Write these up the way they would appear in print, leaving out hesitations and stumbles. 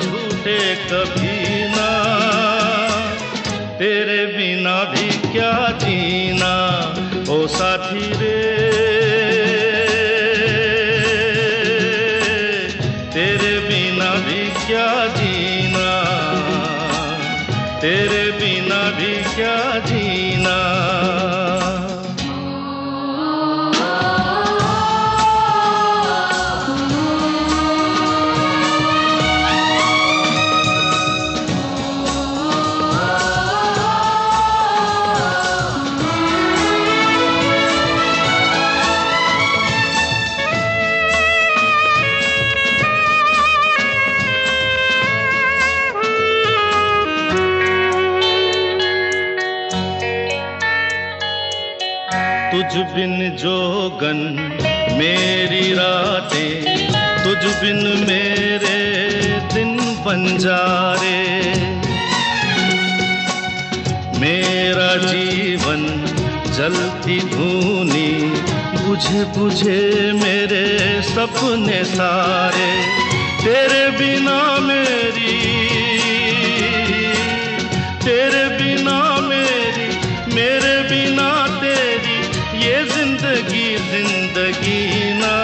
झूठे कभी ना, तेरे बिना भी क्या जीना ओ साथी रे, तेरे बिना भी क्या जीना, तेरे बिना भी क्या जीना। तुझ बिन जोगन मेरी रातें, तुझ बिन मेरे दिन बंजारे, मेरा जीवन जलती धूनी, बुझे बुझे मेरे सपने सारे, तेरे बिना मेरी, तेरे बिना मेरी, मेरे बिना तेरी ये जिंदगी जिंदगी ना,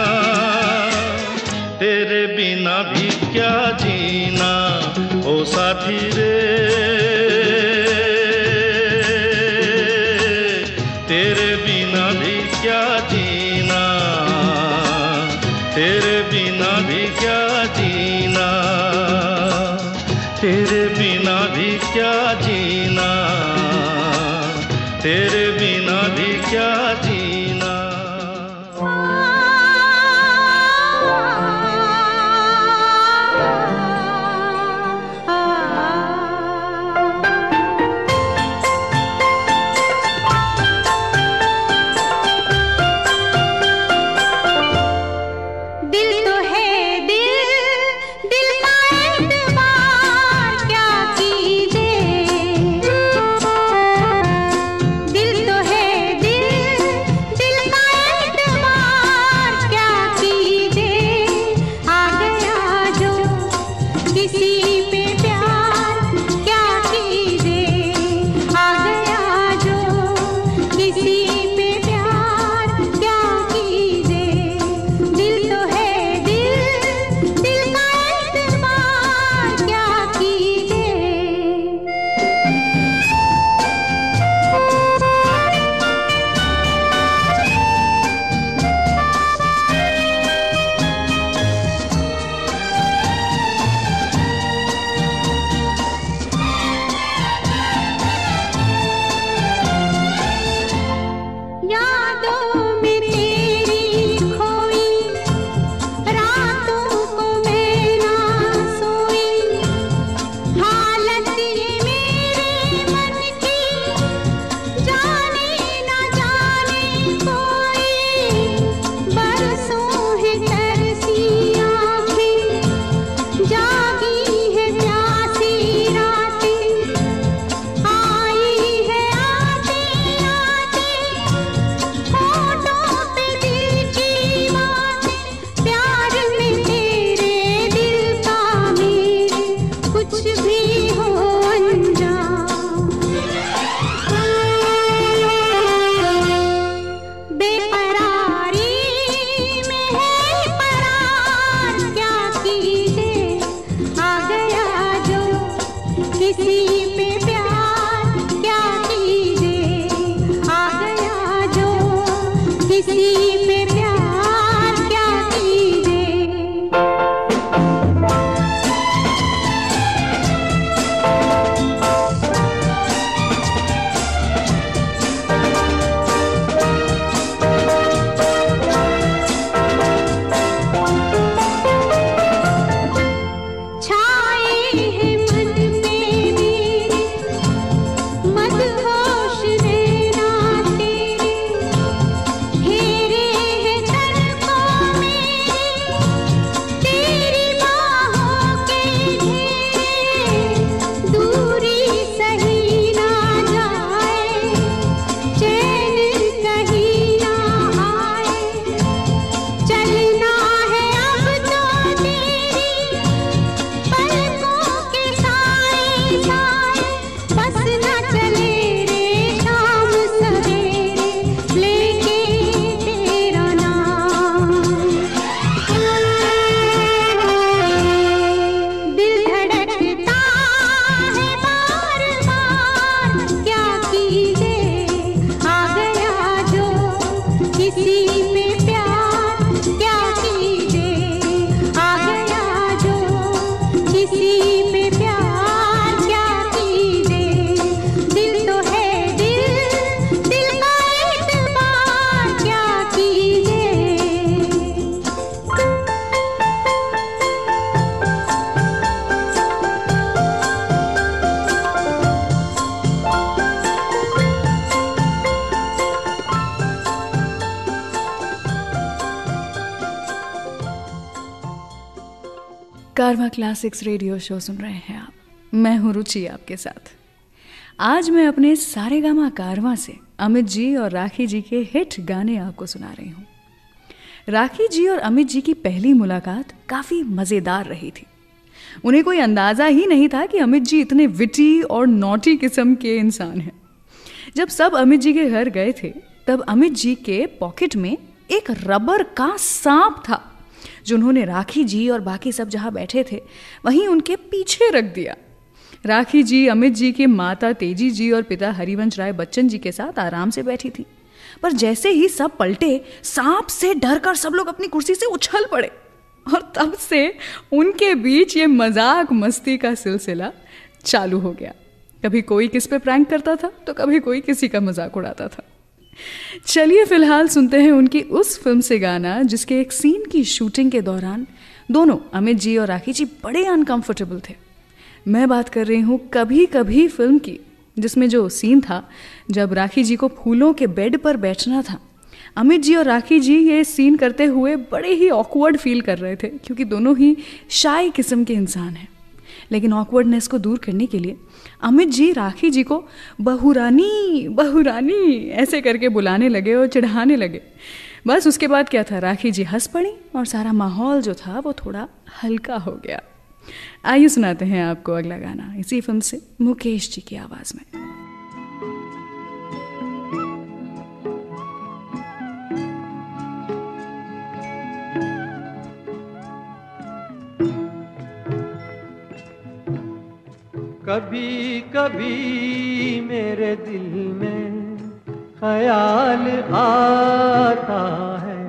तेरे बिना भी क्या जीना ओ साथी रे, तेरे बिना भी क्या जीना, तेरे बिना भी क्या जीना, तेरे बिना भी क्या जीना, तेरे बिना भी क्या जीना। मदहोश रहना तेरे, हेरे किसी पे प्यार क्या कीजे, दिल तो है दिल, दिल का एतबार क्या कीजे। कारवां क्लासिक्स रेडियो शो सुन रहे हैं आप। मैं हूं रुचि आपके साथ। आज मैं अपने सारेगामा कारवां से अमित जी और राखी जी के हिट गाने आपको सुना रही हूं। राखी जी और अमित जी की पहली मुलाकात काफ़ी मज़ेदार रही थी। उन्हें कोई अंदाज़ा ही नहीं था कि अमित जी इतने विटी और नॉटी किस्म के इंसान हैं। जब सब अमित जी के घर गए थे तब अमित जी के पॉकेट में एक रबर का सांप था जो उन्होंने राखी जी और बाकी सब जहाँ बैठे थे वहीं उनके पीछे रख दिया। राखी जी अमित जी के माता तेजी जी और पिता हरिवंश राय बच्चन जी के साथ आराम से बैठी थी, पर जैसे ही सब पलटे सांप से डरकर सब लोग अपनी कुर्सी से उछल पड़े और तब से उनके बीच ये मजाक मस्ती का सिलसिला चालू हो गया। कभी कोई किस पे प्रैंक करता था तो कभी कोई किसी का मजाक उड़ाता था। चलिए फिलहाल सुनते हैं उनकी उस फिल्म से गाना जिसके एक सीन की शूटिंग के दौरान दोनों अमित जी और राखी जी बड़े अनकंफर्टेबल थे। मैं बात कर रही हूँ कभी कभी फिल्म की, जिसमें जो सीन था जब राखी जी को फूलों के बेड पर बैठना था। अमित जी और राखी जी ये सीन करते हुए बड़े ही ऑकवर्ड फील कर रहे थे क्योंकि दोनों ही शाय किस्म के इंसान हैं। लेकिन ऑकवर्डनेस को दूर करने के लिए अमित जी राखी जी को बहुरानी बहुरानी ऐसे करके बुलाने लगे और चिढ़ाने लगे। बस उसके बाद क्या था, राखी जी हंस पड़ी और सारा माहौल जो था वो थोड़ा हल्का हो गया। आइए सुनाते हैं आपको अगला गाना इसी फिल्म से मुकेश जी की आवाज़ में। कभी कभी मेरे दिल में ख्याल आता है,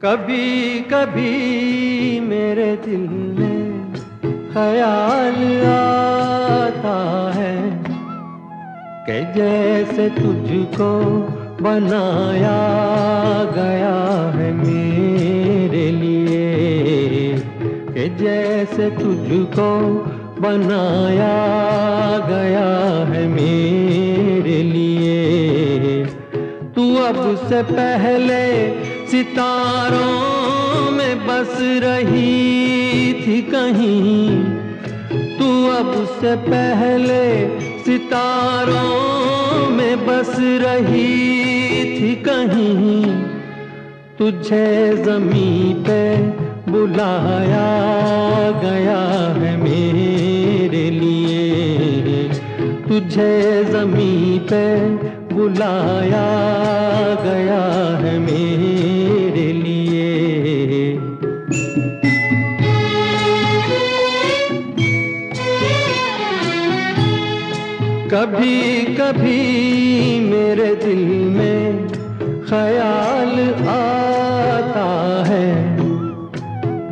कभी कभी मेरे दिल में ख्याल आता है कि जैसे तुझको बनाया गया है मेरे लिए, कि जैसे तुझको बनाया गया है मेरे लिए। तू अब से पहले सितारों में बस रही थी कहीं, तू अब से पहले सितारों में बस रही थी कहीं। तुझे ज़मीं पे बुलाया गया है मेरे लिए, तुझे ज़मीं पे बुलाया गया है मेरे लिए। कभी कभी मेरे दिल में ख्याल आता है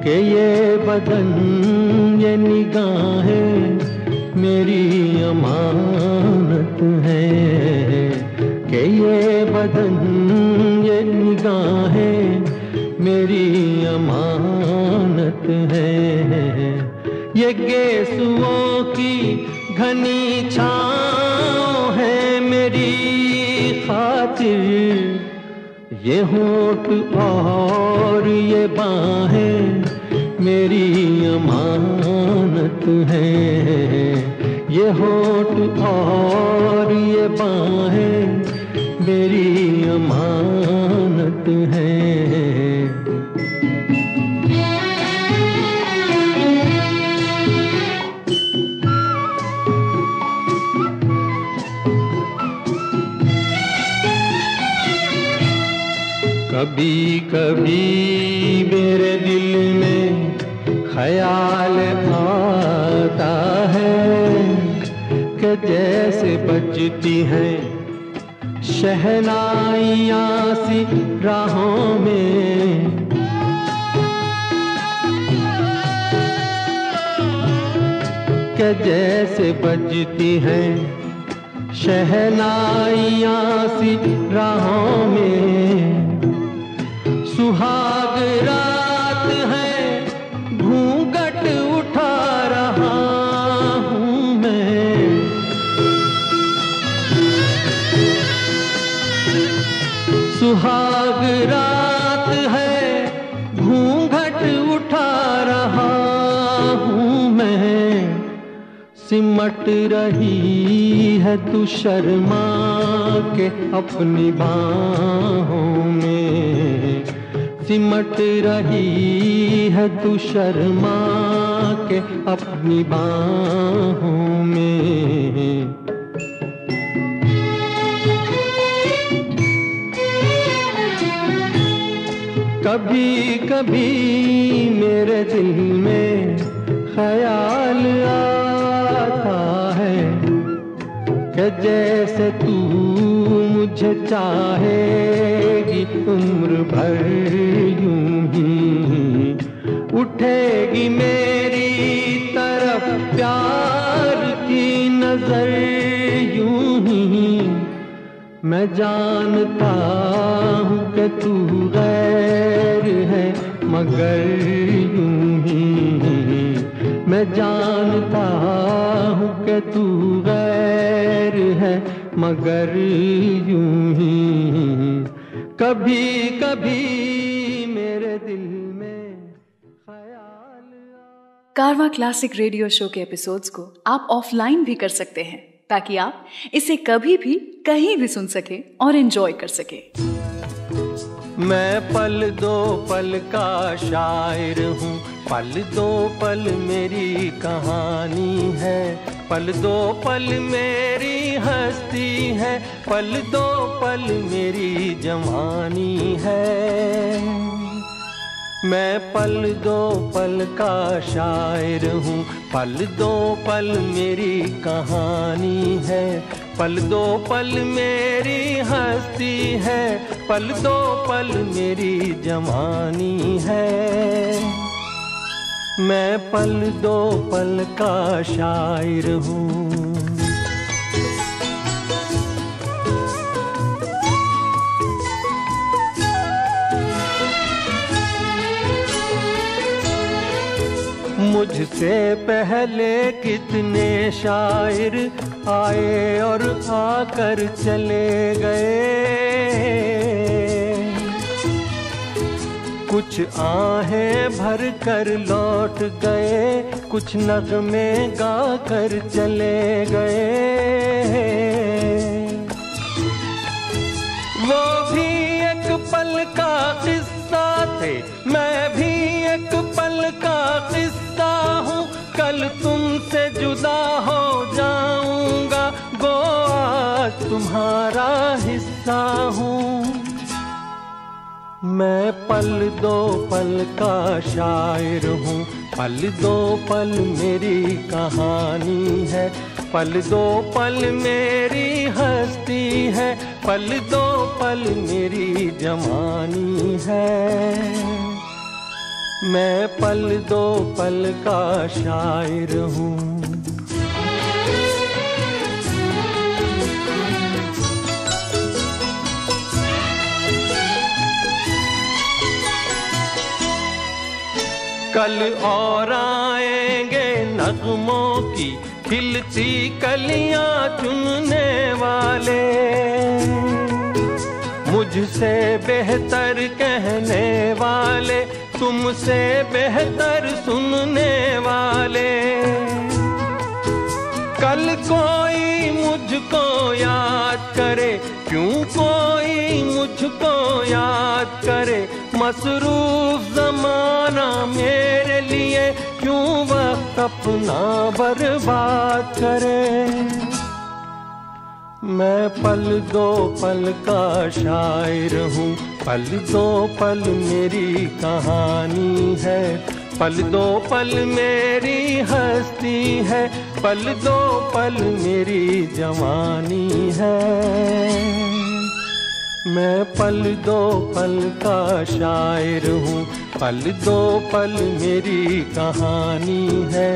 कि ये बदन ये निगाहें मेरी अमानत है, कि ये बदन ये निगाहें मेरी अमानत है। ये गेसुओं की घनी छाँव है मेरी खातिर, ये होठ और ये बाहें मेरी अमानत है। ये होठ और ये बाहें मेरी अमानत है। कभी कभी मेरे दिल में ख्याल आता है कि जैसे बजती हैं शहनाइयाँ सी राहों में, के जैसे बजती हैं शहनाइयाँ सी राहों में। सुहाग रात है घूंघट उठा रहा हूँ मैं। सुहाग रात है घूंघट उठा रहा हूँ मैं। सिमट रही है तू शर्मा के अपनी बाहों में। सिमट रही है तू शर्मा के अपनी बाहों में। कभी कभी मेरे दिल में ख्याल आता है कि जैसे तू मुझे चाहेगी उम्र भर यूं ही। उठेगी मेरी तरफ प्यार की नजर यूं ही। मैं जानता हूँ कि तू गैर है मगर यूं ही। मैं जानता हूँ कि तू गैर है मगर यूं ही। कभी कभी मेरे दिल में ख्याल। कारवां क्लासिक रेडियो शो के एपिसोड्स को आप ऑफलाइन भी कर सकते हैं ताकि आप इसे कभी भी कहीं भी सुन सके और एंजॉय कर सके। मैं पल दो पल का शायर हूँ, पल दो पल मेरी कहानी है। पल दो पल मेरी हस्ती है, पल दो पल मेरी जवानी है। मैं पल दो पल का शायर हूँ, पल दो पल मेरी कहानी है। पल दो पल मेरी हस्ती है, पल दो पल मेरी जवानी है। मैं पल दो पल का शायर हूँ। मुझसे पहले कितने शायर आए और आकर चले गए। कुछ आहें भर कर लौट गए, कुछ नगमे गा कर चले गए। वो भी एक पल का किस्सा थे, मैं भी एक पल का किस्सा हूँ। कल तुमसे जुदा हो जाऊंगा, गो आज तुम्हारा हिस्सा हूँ। मैं पल दो पल का शायर हूँ, पल दो पल मेरी कहानी है। पल दो पल मेरी हस्ती है, पल दो पल मेरी जवानी है। मैं पल दो पल का शायर हूँ। कल और आएंगे नगमों की खिलती कलियां चुनने वाले, मुझसे बेहतर कहने वाले, तुमसे बेहतर सुनने वाले। कल कोई मुझको याद करे, क्यों कोई मुझको याद करे। मसरूफ ज़माना मेरे लिए क्यों वक्त अपना बर्बाद करे। मैं पल दो पल का शायर हूँ, पल दो पल मेरी कहानी है। पल दो पल मेरी हस्ती है, पल दो पल मेरी जवानी है। मैं पल दो पल का शायर हूँ, पल दो पल मेरी कहानी है।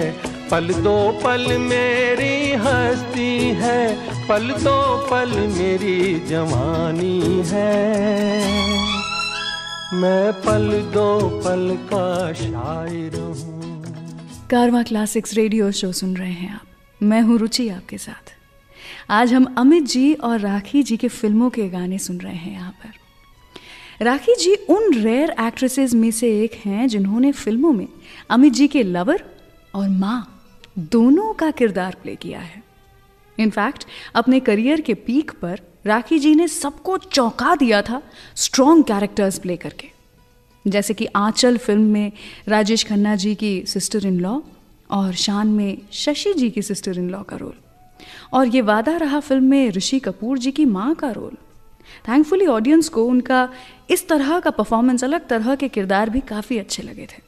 पल दो पल मेरी हस्ती है, पल दो पल मेरी जवानी है। मैं पल दो पल का शायर हूँ। कारवां क्लासिक्स रेडियो शो सुन रहे हैं आप, मैं हूँ रुचि आपके साथ। आज हम अमित जी और राखी जी के फिल्मों के गाने सुन रहे हैं यहाँ पर। राखी जी उन रेयर एक्ट्रेसेस में से एक हैं जिन्होंने फिल्मों में अमित जी के लवर और माँ दोनों का किरदार प्ले किया है। इनफैक्ट अपने करियर के पीक पर राखी जी ने सबको चौंका दिया था स्ट्रॉन्ग कैरेक्टर्स प्ले करके, जैसे कि आंचल फिल्म में राजेश खन्ना जी की सिस्टर इन लॉ और शान में शशि जी की सिस्टर इन लॉ का रोल, और ये वादा रहा फिल्म में ऋषि कपूर जी की माँ का रोल। थैंकफुली ऑडियंस को उनका इस तरह का परफॉर्मेंस, अलग तरह के किरदार भी काफ़ी अच्छे लगे थे।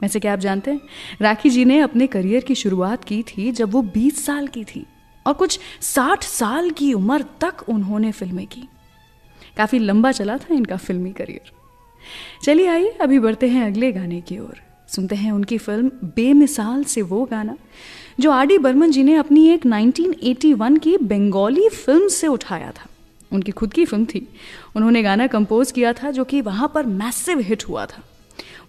वैसे क्या आप जानते हैं, राखी जी ने अपने करियर की शुरुआत की थी जब वो 20 साल की थी और कुछ 60 साल की उम्र तक उन्होंने फिल्में की। काफ़ी लंबा चला था इनका फिल्मी करियर। चलिए आइए अभी बढ़ते हैं अगले गाने की ओर। सुनते हैं उनकी फिल्म बेमिसाल से वो गाना जो आर.डी. बर्मन जी ने अपनी एक 1981 की बंगाली फिल्म से उठाया था। उनकी खुद की फिल्म थी, उन्होंने गाना कंपोज किया था जो कि वहाँ पर मैसिव हिट हुआ था।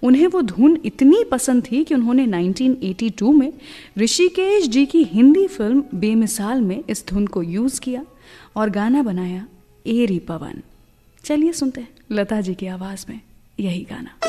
उन्हें वो धुन इतनी पसंद थी कि उन्होंने 1982 में ऋषिकेश जी की हिंदी फिल्म बेमिसाल में इस धुन को यूज़ किया और गाना बनाया एरी पवन। चलिए सुनते हैं लता जी की आवाज़ में यही गाना।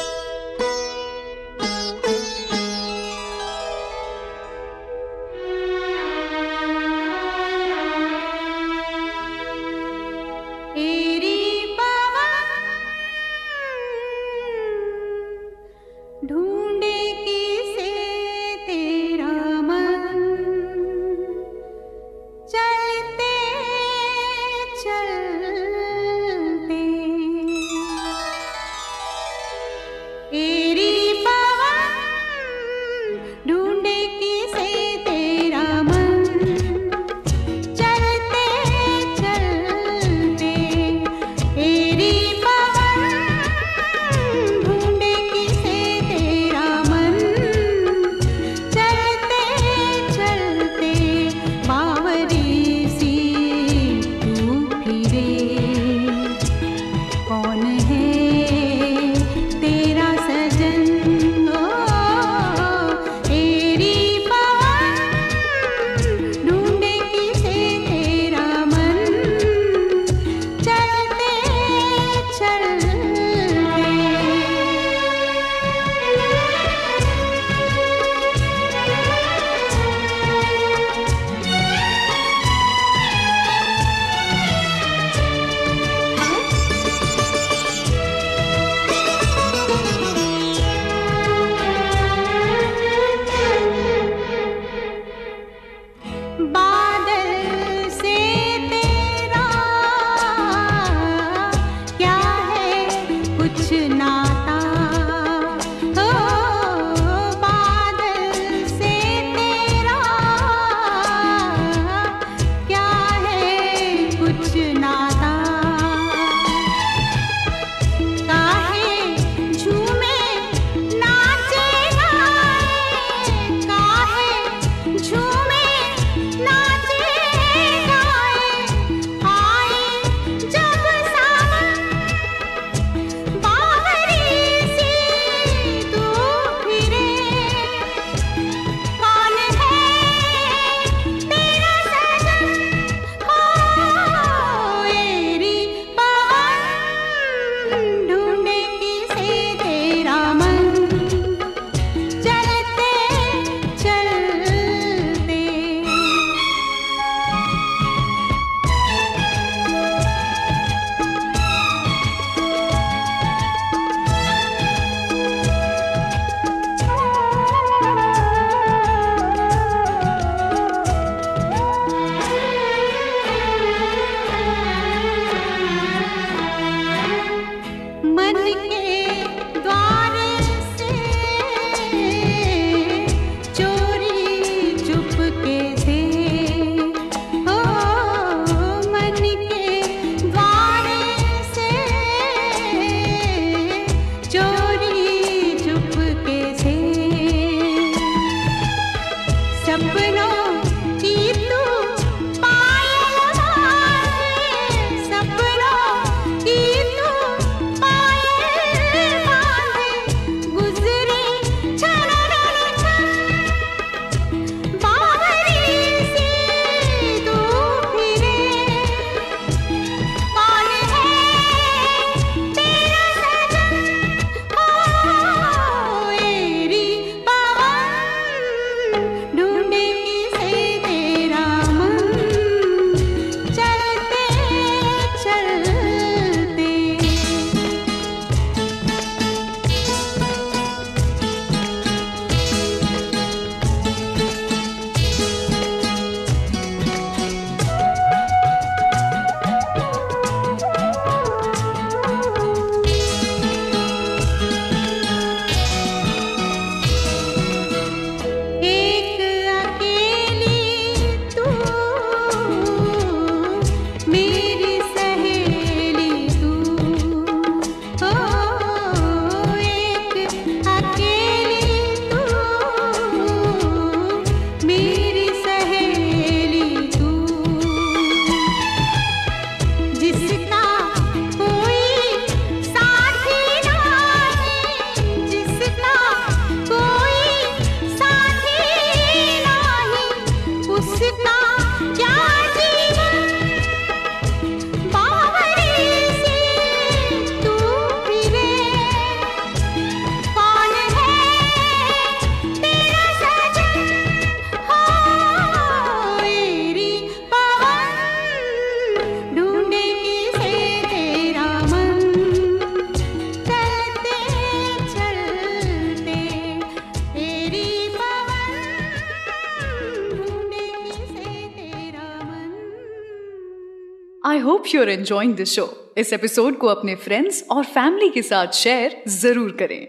I hope you are enjoying this show. इस एपिसोड को अपने फ्रेंड्स और फैमिली के साथ शेयर जरूर करें।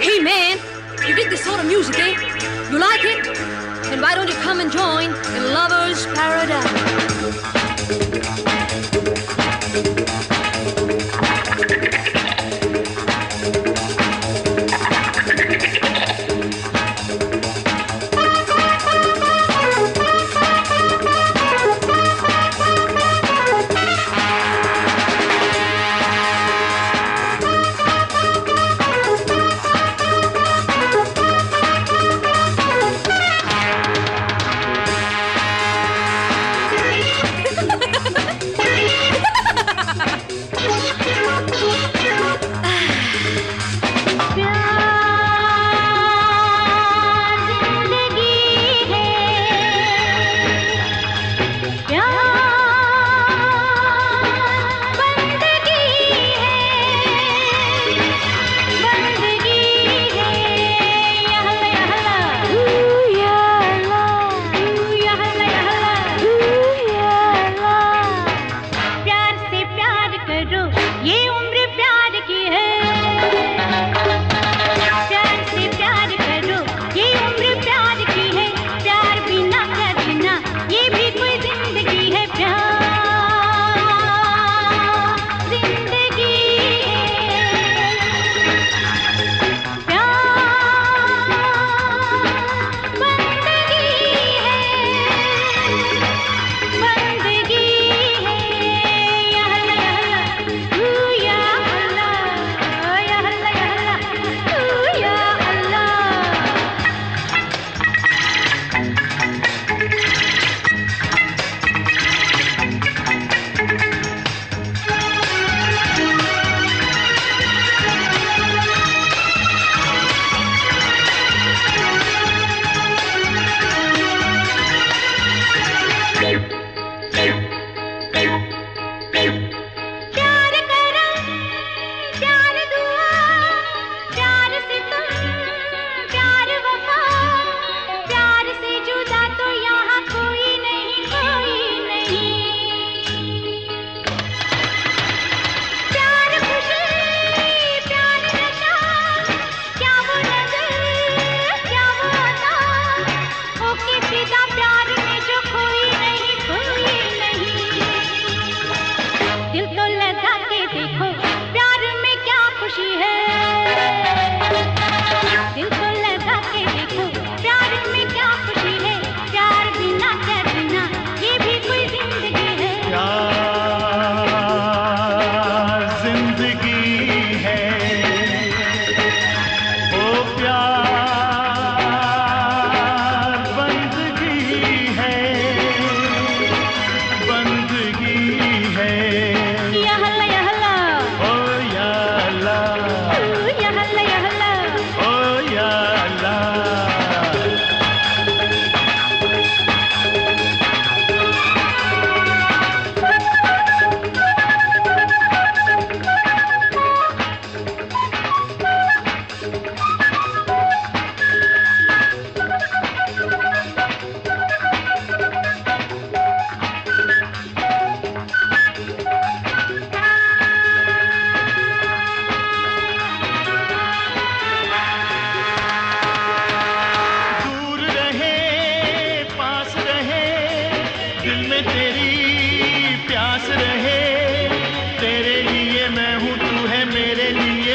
Hey man, you dig this sort of music, eh? You like it? Then why don't you come and join in Lover's Paradise?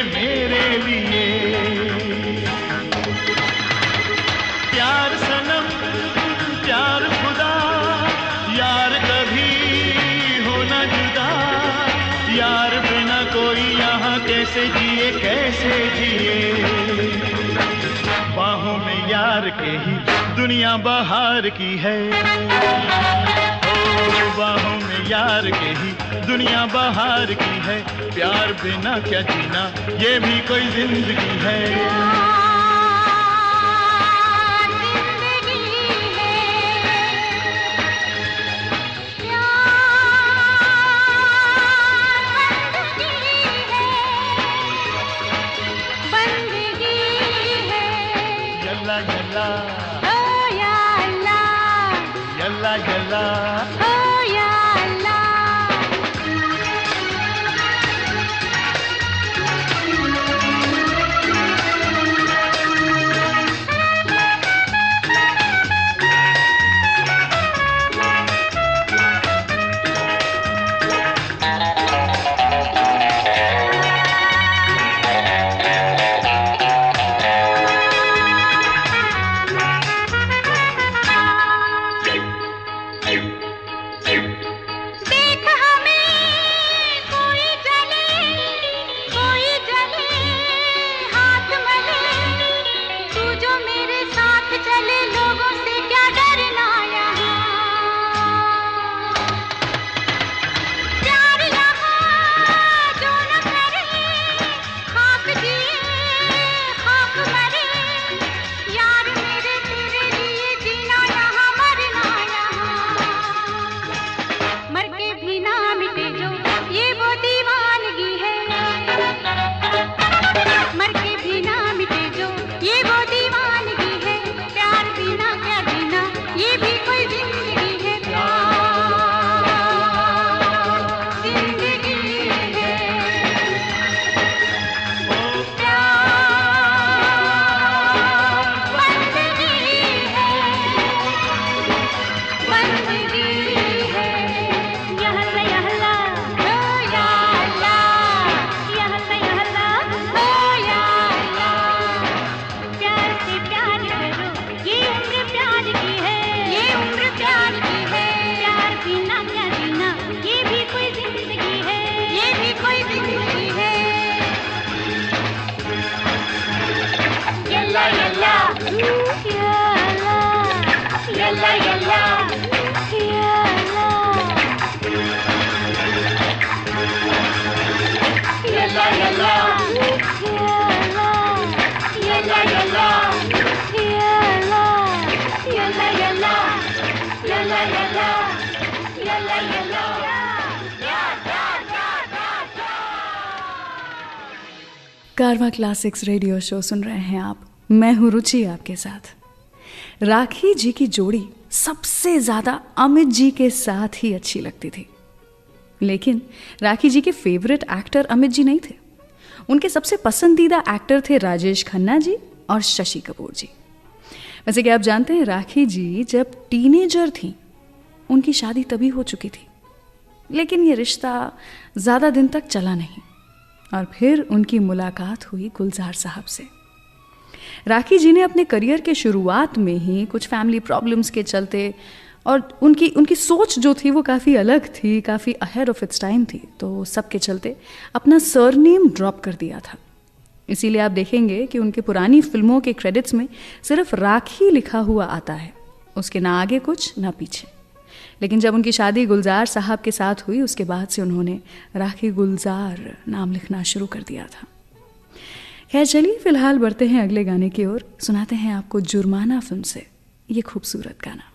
मेरे लिए। प्यार सनम प्यार खुदा, यार कभी होना जुदा, यार बिना कोई यहाँ कैसे जिए कैसे जिए। बाहों में यार के ही दुनिया बहार की है, ओ बाहों में यार के ही दुनिया बहार की है। प्यार बिना क्या जीना ये भी कोई जिंदगी है। कारवां क्लासिक्स रेडियो शो सुन रहे हैं आप। मैं हूं रुचि आपके साथ। राखी जी की जोड़ी सबसे ज्यादा अमित जी के साथ ही अच्छी लगती थी, लेकिन राखी जी के फेवरेट एक्टर अमित जी नहीं थे। उनके सबसे पसंदीदा एक्टर थे राजेश खन्ना जी और शशि कपूर जी। वैसे क्या आप जानते हैं, राखी जी जब टीनेजर थी उनकी शादी तभी हो चुकी थी, लेकिन ये रिश्ता ज़्यादा दिन तक चला नहीं और फिर उनकी मुलाकात हुई गुलजार साहब से। राखी जी ने अपने करियर के शुरुआत में ही कुछ फैमिली प्रॉब्लम्स के चलते, और उनकी सोच जो थी वो काफ़ी अलग थी, काफ़ी अहेड ऑफ इट्स टाइम थी, तो सबके चलते अपना सरनेम ड्रॉप कर दिया था। इसीलिए आप देखेंगे कि उनके पुरानी फिल्मों के क्रेडिट्स में सिर्फ राखी लिखा हुआ आता है, उसके ना आगे कुछ ना पीछे। लेकिन जब उनकी शादी गुलजार साहब के साथ हुई, उसके बाद से उन्होंने राखी गुलजार नाम लिखना शुरू कर दिया था। खैर चलिए फिलहाल बढ़ते हैं अगले गाने की ओर। सुनाते हैं आपको जुर्माना फिल्म से ये खूबसूरत गाना।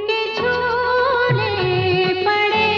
के झूले पड़े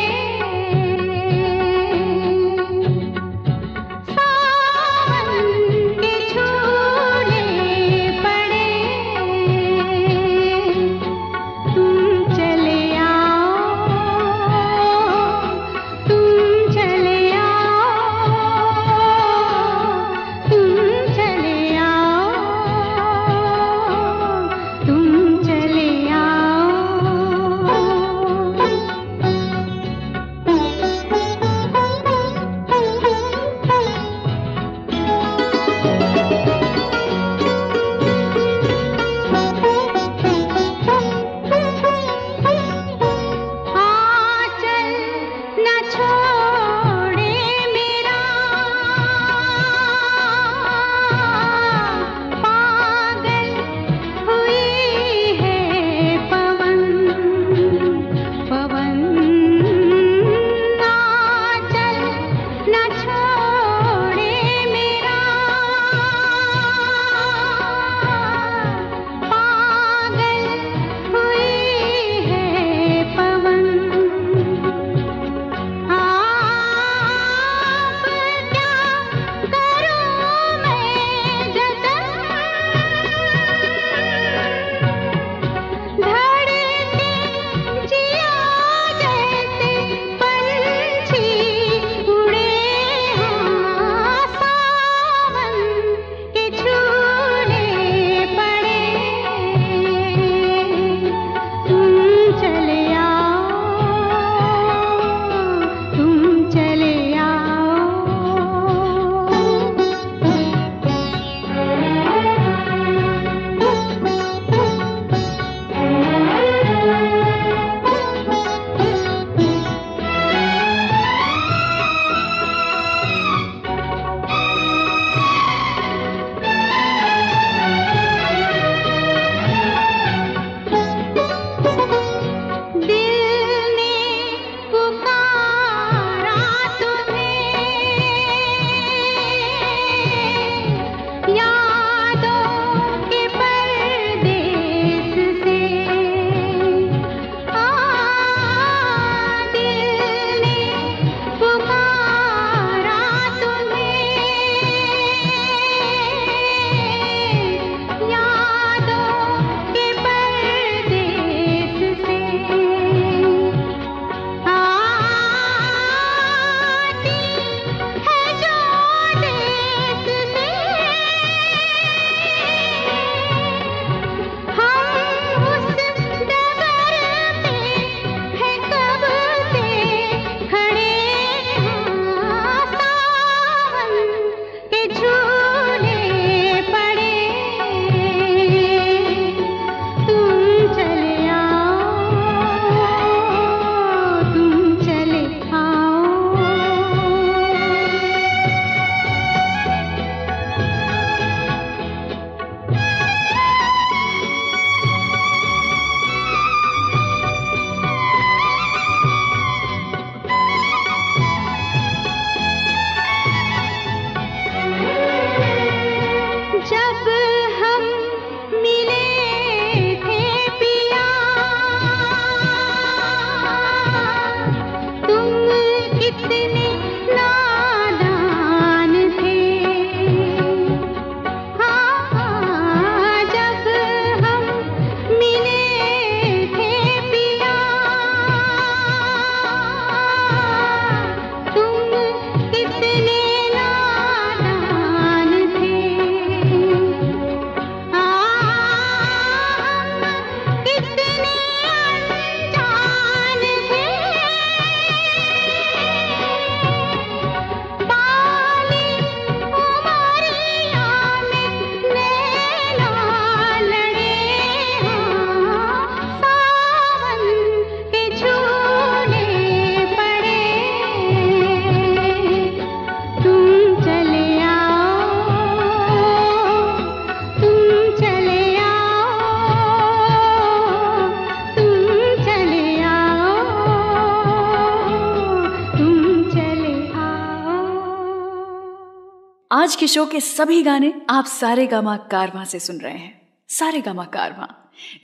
आज के शो के सभी गाने आप सारेगामा कारवां से सुन रहे हैं। सारेगामा कारवां,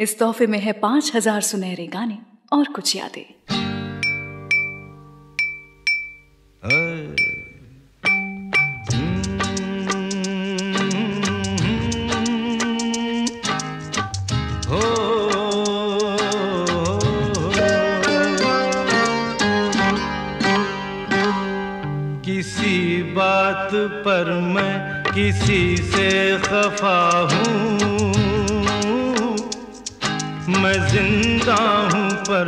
इस तोहफे में है 5000 सुनहरे गाने और कुछ यादें। किसी बात पर मैं किसी से खफा हूँ, मैं जिंदा हूँ पर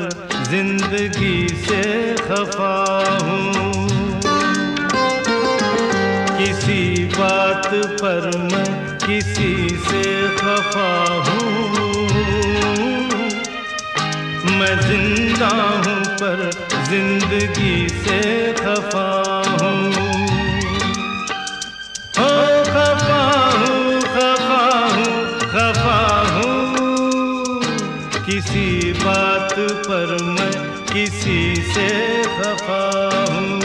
जिंदगी से खफा हूँ। किसी बात पर मैं किसी से खफा हूँ, मैं जिंदा हूँ पर जिंदगी से खफा हूँ। ओ खफा हूँ, खफा हूँ, खफा हूँ, किसी बात पर मैं किसी से खफा हूँ।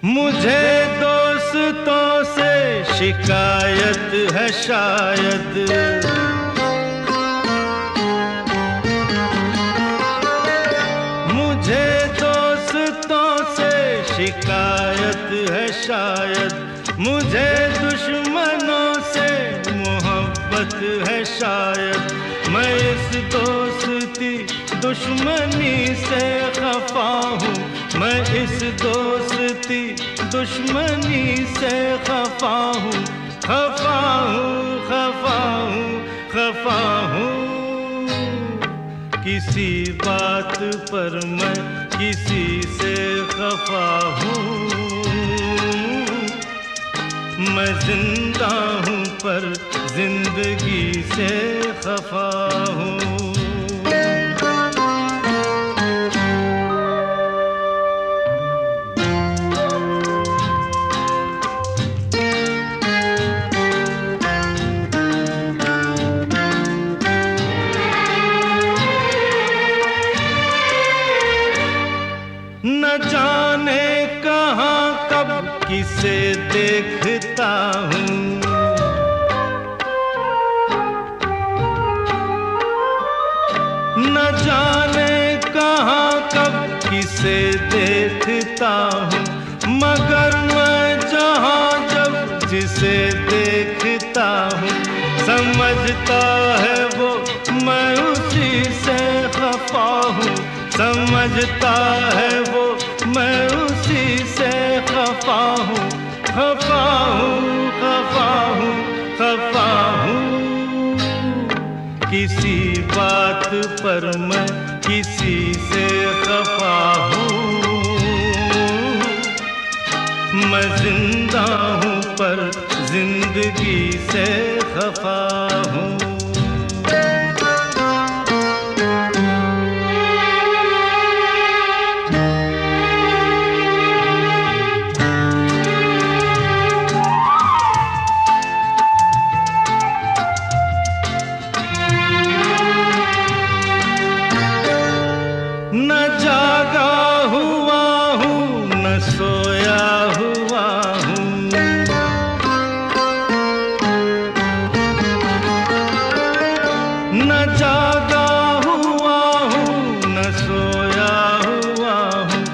मुझे दोस्तों से शिकायत है शायद, मुझे दोस्तों से शिकायत है शायद, मुझे दुश्मनों से मोहब्बत है शायद। मैं इस दोस्ती दुश्मनी से खफा हूँ, मैं इस दोस्ती दुश्मनी से खफा हूँ, खफा हूँ, खफा हूँ, खफा हूँ। किसी बात पर मैं किसी से खफा हूँ, मैं जिंदा हूँ पर जिंदगी से खफा हूँ। न जाने कहाँ कब किसे देखता हूँ, न जाने कहाँ कब किसे देखता हूँ, मगर मैं जहाँ जब जिसे देखता हूँ, समझता है वो मैं उसी से खफा हूँ, समझता है वो मैं उसी से खफा हूँ, खफा हूँ, खफा हूँ, खफा हूँ। किसी बात पर मैं किसी से खफा हूँ, मैं जिंदा हूँ पर जिंदगी से खफा हूँ। न जागा हुआ हूँ न सोया हुआ हूँ, न जागा हुआ हूँ न सोया हुआ हूँ,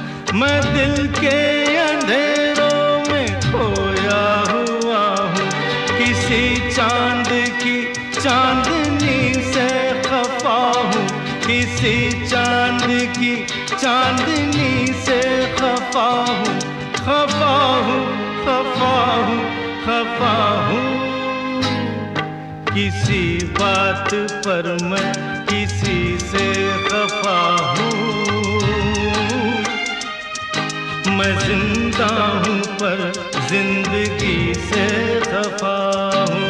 मैं दिल के अंधेरों में खोया हुआ हूँ। किसी चांद की चांदनी से खफा हूँ, किसी चांद की चांदनी से खफा हूँ, खफा हूँ, खफा हूँ, खफा हूँ। किसी बात पर मैं किसी से खफा हूँ, मैं जिंदा हूँ पर जिंदगी से खफा हूँ।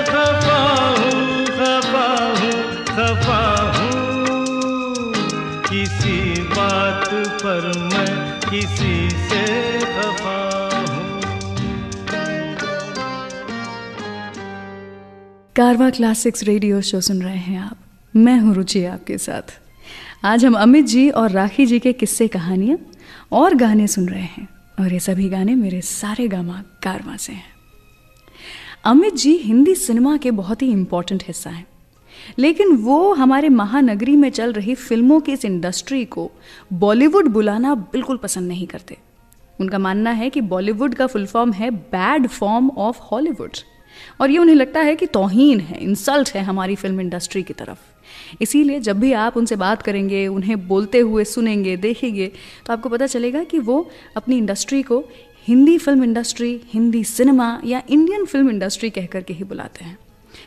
खफा हूँ, खफा हूँ, खफा हूँ, किसी बात कारवा क्लासिक्स रेडियो शो सुन रहे हैं आप। मैं हूँ रुचि आपके साथ। आज हम अमित जी और राखी जी के किस्से, कहानियाँ और गाने सुन रहे हैं, और ये सभी गाने मेरे सारे गामा कारवा से हैं। अमित जी हिंदी सिनेमा के बहुत ही इम्पोर्टेंट हिस्सा हैं, लेकिन वो हमारे महानगरी में चल रही फिल्मों की इस इंडस्ट्री को बॉलीवुड बुलाना बिल्कुल पसंद नहीं करते। उनका मानना है कि बॉलीवुड का फुल फॉर्म है बैड फॉर्म ऑफ हॉलीवुड, और ये उन्हें लगता है कि तौहीन है, इंसल्ट है हमारी फिल्म इंडस्ट्री की तरफ। इसीलिए जब भी आप उनसे बात करेंगे, उन्हें बोलते हुए सुनेंगे, देखेंगे, तो आपको पता चलेगा कि वो अपनी इंडस्ट्री को Hindi film industry, Hindi cinema या इंडियन फिल्म इंडस्ट्री कहकर के ही बुलाते हैं,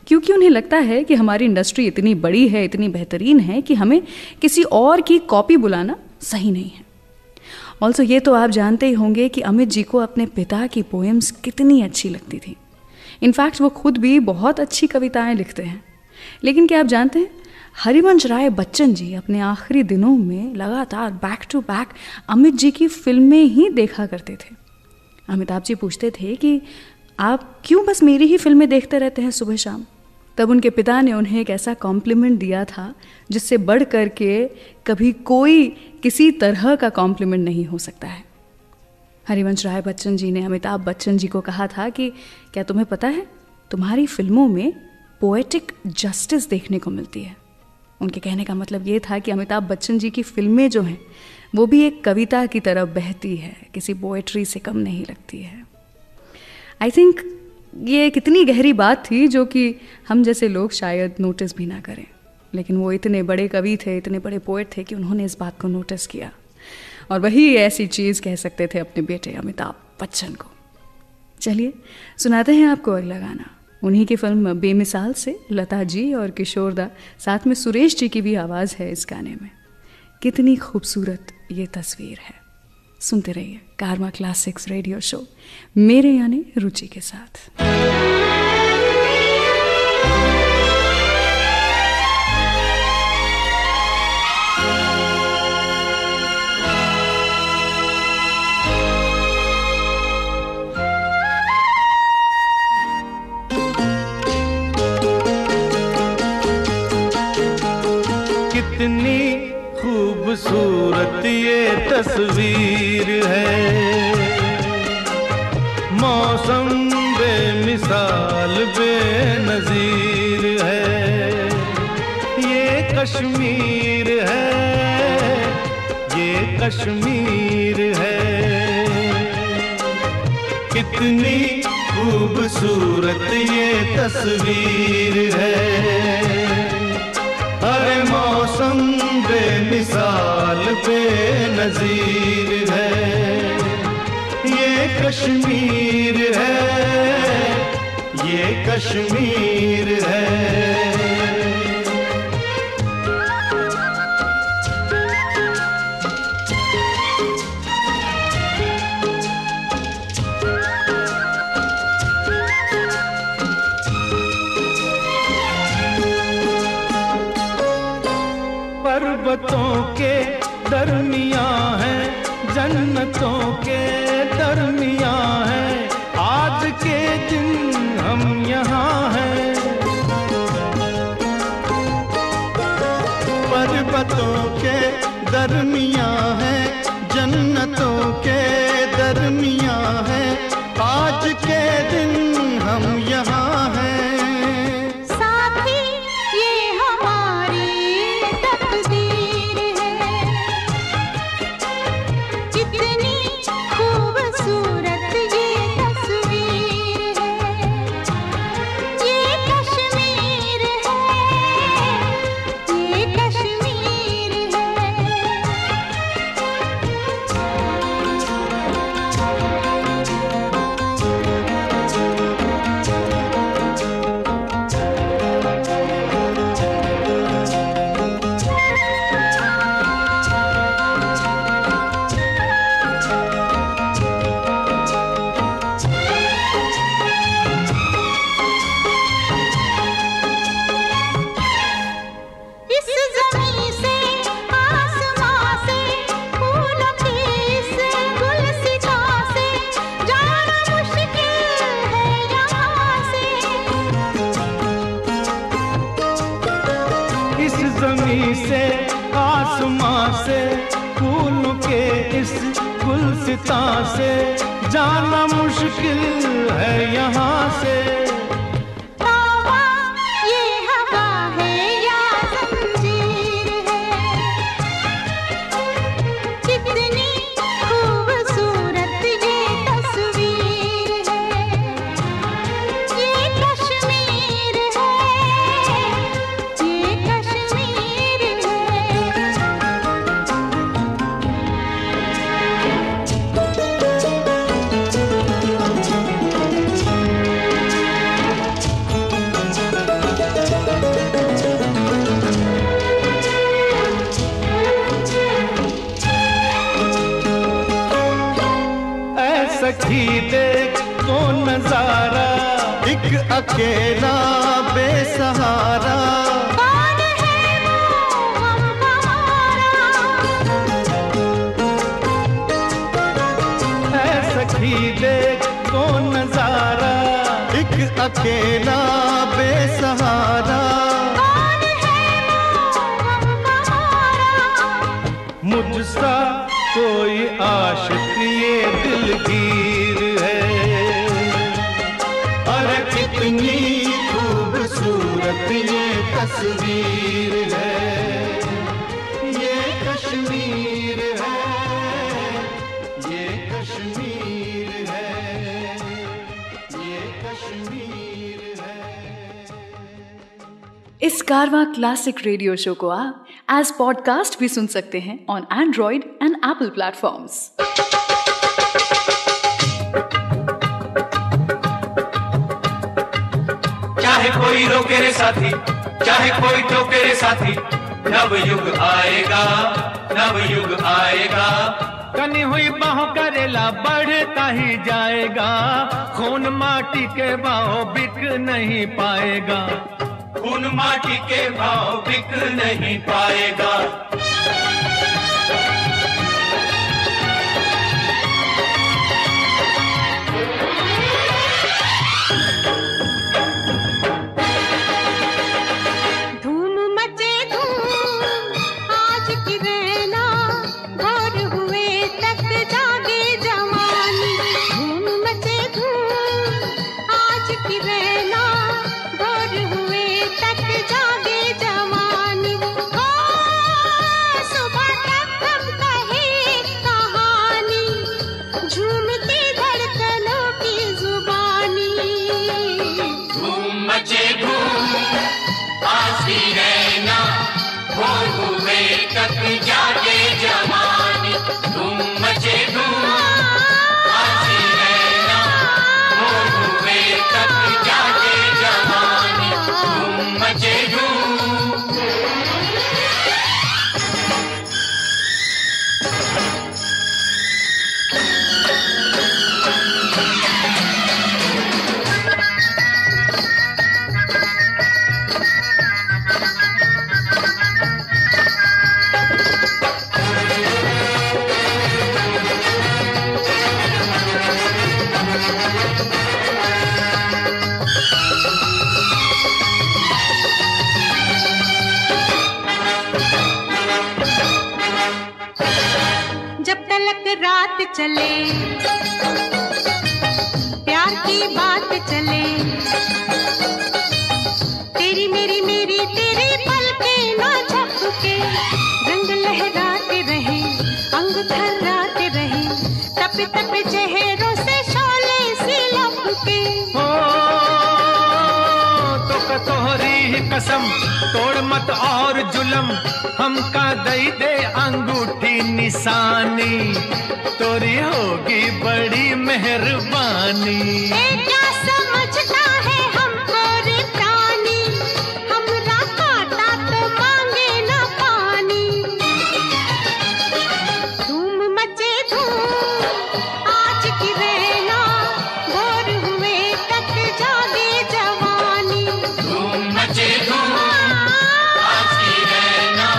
क्योंकि उन्हें लगता है कि हमारी इंडस्ट्री इतनी बड़ी है, इतनी बेहतरीन है कि हमें किसी और की कॉपी बुलाना सही नहीं है। ऑल्सो ये तो आप जानते ही होंगे कि अमित जी को अपने पिता की पोएम्स कितनी अच्छी लगती थी। इनफैक्ट वो खुद भी बहुत अच्छी कविताएं लिखते हैं। लेकिन क्या आप जानते हैं, हरिवंश राय बच्चन जी अपने आखिरी दिनों में लगातार back to back Amit ji की फिल्में ही देखा करते थे। अमिताभ जी पूछते थे कि आप क्यों बस मेरी ही फिल्में देखते रहते हैं सुबह शाम। तब उनके पिता ने उन्हें एक ऐसा कॉम्प्लीमेंट दिया था जिससे बढ़ कर के कभी कोई किसी तरह का कॉम्प्लीमेंट नहीं हो सकता है। हरिवंश राय बच्चन जी ने अमिताभ बच्चन जी को कहा था कि क्या तुम्हें पता है, तुम्हारी फिल्मों में पोएटिक जस्टिस देखने को मिलती है। उनके कहने का मतलब ये था कि अमिताभ बच्चन जी की फिल्में जो हैं वो भी एक कविता की तरह बहती है, किसी पोएट्री से कम नहीं लगती है। आई थिंक ये कितनी गहरी बात थी जो कि हम जैसे लोग शायद नोटिस भी ना करें, लेकिन वो इतने बड़े कवि थे, इतने बड़े पोएट थे कि उन्होंने इस बात को नोटिस किया, और वही ऐसी चीज़ कह सकते थे अपने बेटे अमिताभ बच्चन को। चलिए सुनाते हैं आपको अगला गाना। उन्हीं की फिल्म बेमिसाल से लता जी और किशोर दा, साथ में सुरेश जी की भी आवाज़ है इस गाने में। कितनी खूबसूरत ये तस्वीर है। सुनते रहिए कारवा क्लासिक्स रेडियो शो, मेरे यानी रुचि के साथ। कितनी खूबसूरत ये तस्वीर है, मौसम बेमिसाल बेनज़ीर है। ये कश्मीर है, ये कश्मीर है। कितनी खूबसूरत ये तस्वीर है। अरे मौसम बेमिसाल बेनज़ीर है। ये कश्मीर है, ये कश्मीर है। पर्वतों के दरमियाँ है, जन्नतों के दरमियाँ है। आज के दिन हम यहाँ हैं। पर्वतों के दरमियाँ है, जन्नतों के दरमियाँ है। आज के दिन हम यहाँ हैं। इस गुलसिता से जाना मुश्किल है यहाँ से। तौबा ये हवा है या जंजीर है, कितनी खूबसूरत ये तस्वीर है, ये कश्मीर है, ये कश्मीर है। सखी देख तो नजारा, एक अकेला बेसहारा। कौन है वो हमारा, है सखी देख तो नजारा, एक अकेला बेसहारा। कौन है वो हमारा, मुझसा कोई आशिक ये दिलगीर है, अरे कितनी खूबसूरत ये तस्वीर है, ये कश्मीर है, ये कश्मीर है, ये कश्मीर है। इस कारवां क्लासिक रेडियो शो को आप एज पॉडकास्ट भी सुन सकते हैं on Android and Apple platforms. चाहे कोई रोके रे साथी, चाहे कोई टोके रे साथी, नव युग आएगा, नव युग आएगा। कनी हुई बाहों करेला बढ़ता ही जाएगा, खून माटी के भाव बिक नहीं पाएगा, खून माटी के भाव बिक नहीं पाएगा। धूम मचे धूम आज की रहना, भोर हुए तक जागे जवानी। धूम मचे धूम आज की रहना, भोर हुए तक जागे जवानी। हो सुबह तक हम कहे कहानी, झूमती धड़कनों की जुबानी। धूम मचे धूम आज की रहना, भोर हुए तक जागे जवानी। धूम मचे धूम आज की रहना, भोर हुए तक जागे जवानी। धूम मचे धूम। जब तलक रात चले, प्यार की बात चले, तेरी मेरी मेरी तेरी पलकें ना झपके, रंग लहराते रहे, अंग थर्राते रहे, तप तप चेहरों से शोले सी लपके। हो तो कतोहरी ही कसम तोड़ मत और जुलम, हमका दई दे अंगूठी निशानी, तोरी होगी बड़ी मेहरबानी। ए क्या समझता है हमको रे प्राणी, हमरा काटा तो मांगे ना पानी। धूम मचे धूम आज की रहना, भोर हुए तक जागे जवानी। धूम मचे धूम आज की रहना,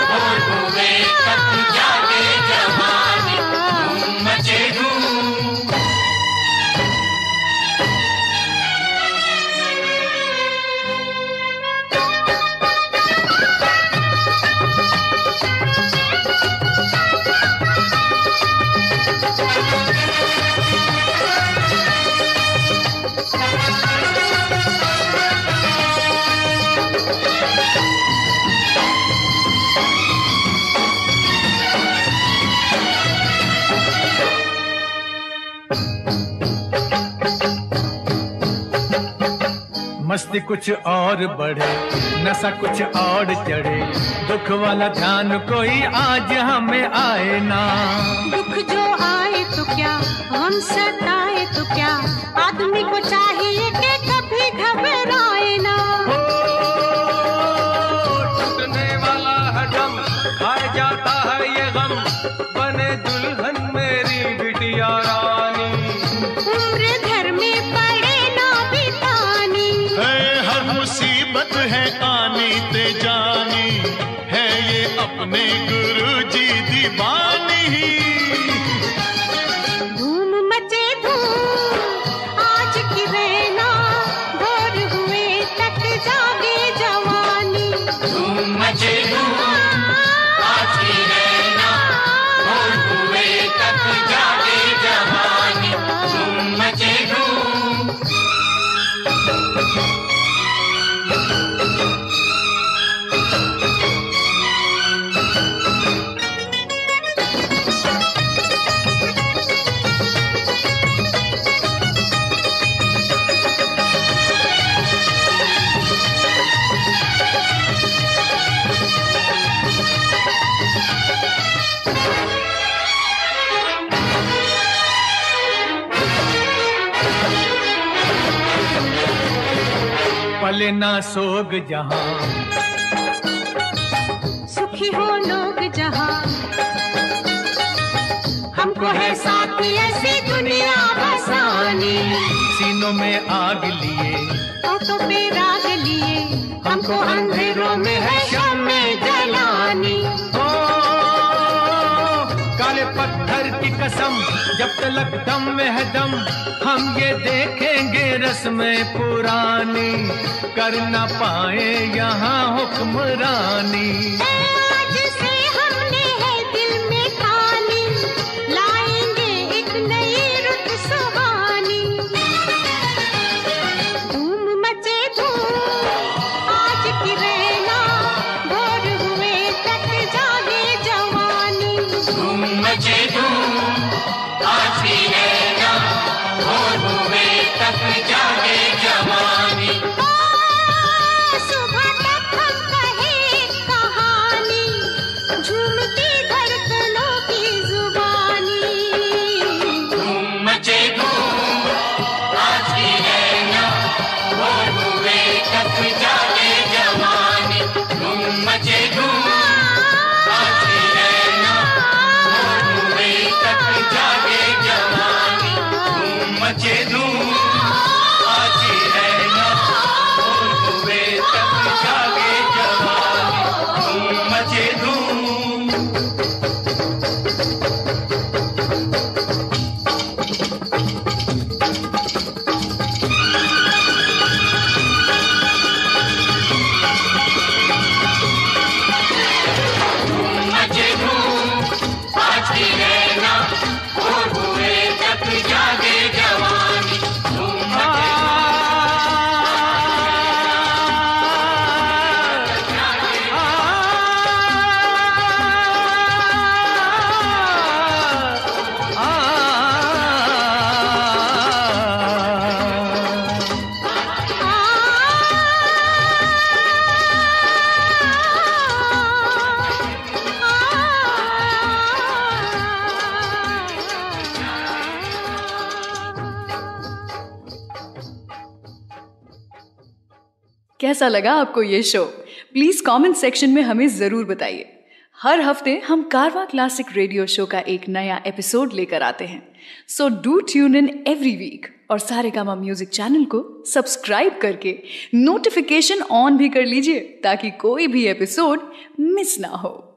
भोर हुए तक जागे जवानी। धूम मचे धूम। मस्ती कुछ और बढ़े, नशा कुछ और चढ़े, दुख वाला ध्यान कोई आज हमें आए ना। दुख जो आए तो क्या, हम सताए तो क्या, आदमी को चाहिए कि कभी घबराए ना। टूटने वाला है दम, खाए जाता है ये गम, बने दुल्हन मेरी बिटिया रानी। उम्र घर में पड़े ना बितानी, हर मुसीबत है आनी ते जानी, है ये अपने गुरुजी दीवानी। धूम मचे धूम आज की रहना, भोर हुए तक जागे जवानी। धूम मचे धूम आज की रहना, भोर हुए तक जागे जवानी। धूम मचे धूम। पले ना सोग जहां, सुखी हो लोग जहां, हमको है साथी ऐसी दुनिया बसानी। सीनों में आग लिए, होठों पे राग लिए, हमको अंधेरों में है शामें जलानी। ओ काले पत्थर की कसम, जब तलक दम में है दम, हम ये देखेंगे रस्में पुरानी, कर न पाए यहाँ हुक्मरानी। आज से हमने है दिल में ठानी, लाएंगे एक नई रुत सुहानी। धूम मचे धूम आज की रहना, भोर हुए तक जागे जवानी। धूम मचे धूम आज की रहना, भोर हुए तक जागे जवानी। सुबह तक हम कहे कहानी, झूमती धड़कनों की जुबानी। धूम मचे धूम आज की रहना, भोर हुए तक जागे जवानी। धूम मचे धूम आज की रहना, भोर हुए तक जागे जवानी। धूम मचे धूम आज की रहना, भोर हुए तक जागे जवानी। धूम मचे धूम। मचे धूम आज की रहना, भोर हुए तक जागे जवानी। धूम मचे कैसा लगा आपको ये शो? प्लीज कमेंट सेक्शन में हमें जरूर बताइए। हर हफ्ते हम कारवां क्लासिक रेडियो शो का एक नया एपिसोड लेकर आते हैं, so do tune in every week और सारेगामा म्यूजिक चैनल को सब्सक्राइब करके नोटिफिकेशन ऑन भी कर लीजिए ताकि कोई भी एपिसोड मिस ना हो।